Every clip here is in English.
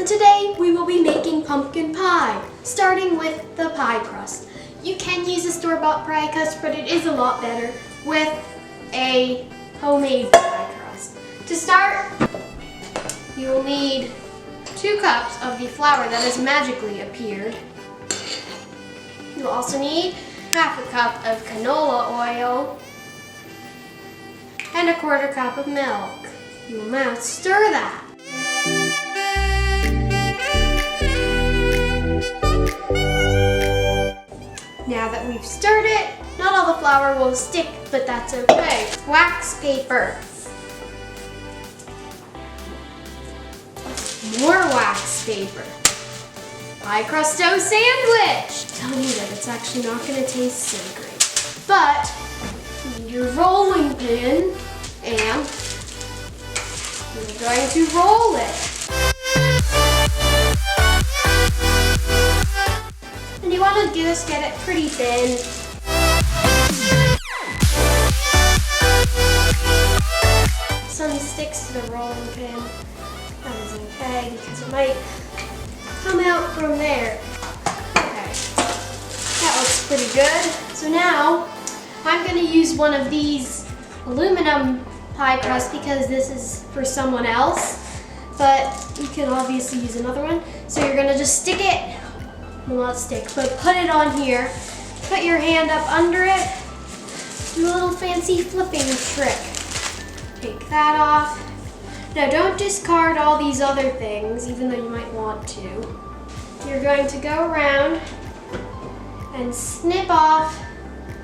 Today we will be making pumpkin pie, starting with the pie crust. You can use a store-bought pie crust, but it is a lot better with a homemade pie crust. To start, you will need 2 cups of the flour that has magically appeared. You'll also need half a cup of canola oil and a 1/4 cup of milk. You will now stir that. Now that we've stirred it, not all the flour will stick, but that's okay. Wax paper. More wax paper. Pie crust dough sandwich. I'm telling you that it's actually not going to taste so great. But you need your rolling pin and you're going to roll it. And you want to just get it pretty thin. Some sticks to the rolling pin. That is okay because it might come out from there. Okay, that looks pretty good. So now I'm going to use one of these aluminum pie crusts because this is for someone else. But you can obviously use another one. So you're going to just stick it. Well, not stick, but put it on here. Put your hand up under it. Do a little fancy flipping trick. Take that off. Now don't discard all these other things, even though you might want to. You're going to go around and snip off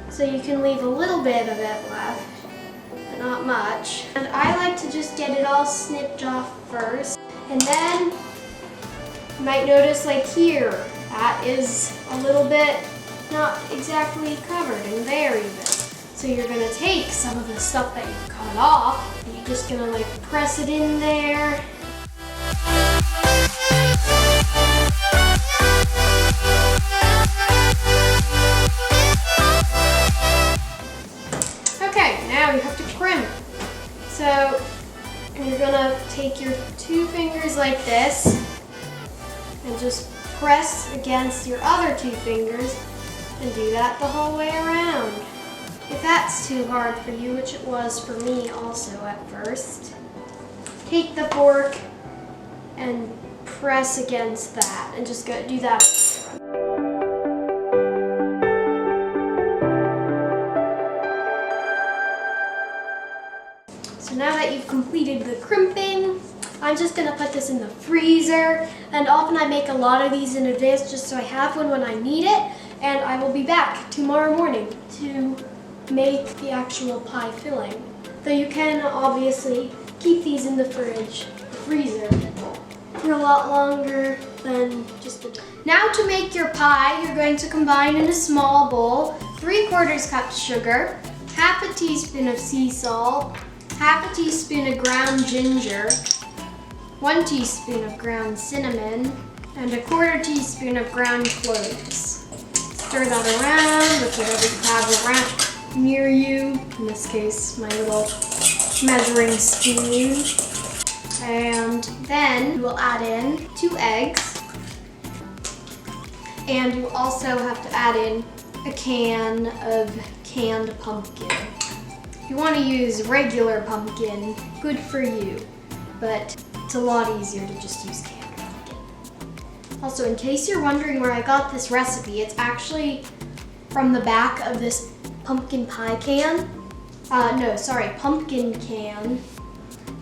so you can leave a little bit of it left, but not much. And I like to just get it all snipped off first. And then you might notice like here, that is a little bit not exactly covered and there even. So you're gonna take some of the stuff that you cut off and you're just gonna like press it in there. Okay, now you have to crimp. So you're gonna take your 2 fingers like this and just press against your other 2 fingers and do that the whole way around. If that's too hard for you, which it was for me also at first, take the fork and press against that and just go do that. So now that you've completed the crimping, I'm just going to put this in the freezer, and often I make a lot of these in advance just so I have one when I need it, and I will be back tomorrow morning to make the actual pie filling. Though you can obviously keep these in the freezer for a lot longer than just a day. Now to make your pie, you're going to combine in a small bowl 3/4 cup sugar, 1/2 teaspoon of sea salt, 1/2 teaspoon of ground ginger, 1 teaspoon of ground cinnamon, and 1/4 teaspoon of ground cloves. Stir that around with whatever you have around near you. In this case, my little measuring spoon. And then we'll add in 2 eggs. And you also have to add in a can of canned pumpkin. If you want to use regular pumpkin, good for you. But it's a lot easier to just use canned pumpkin. Also, in case you're wondering where I got this recipe, it's actually from the back of this pumpkin pie can. Pumpkin can.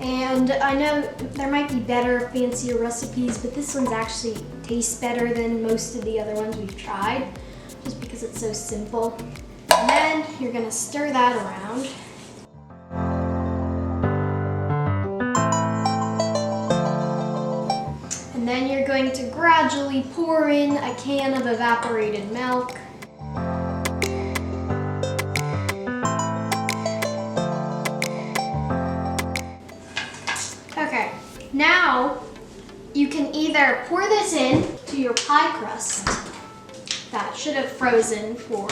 And I know there might be better, fancier recipes, but this one's actually tastes better than most of the other ones we've tried, just because it's so simple. And then you're gonna stir that around. And then you're going to gradually pour in a can of evaporated milk. Okay, now you can either pour this in to your pie crust that should have frozen for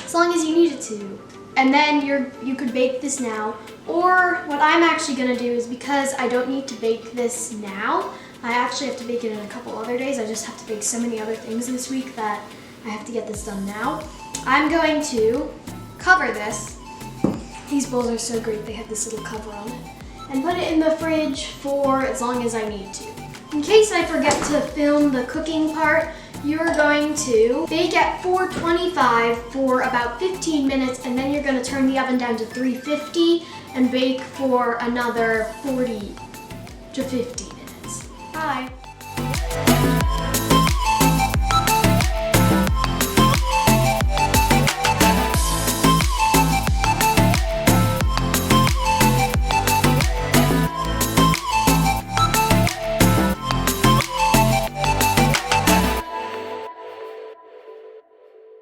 as long as you need it to. And then you could bake this now. Or what I'm actually gonna do is, because I don't need to bake this now, I actually have to bake it in a couple other days. I just have to bake so many other things this week that I have to get this done now. I'm going to cover this. These bowls are so great, they have this little cover on it. And put it in the fridge for as long as I need to. In case I forget to film the cooking part, you're going to bake at 425 for about 15 minutes, and then you're going to turn the oven down to 350 and bake for another 40 to 50 minutes. Bye.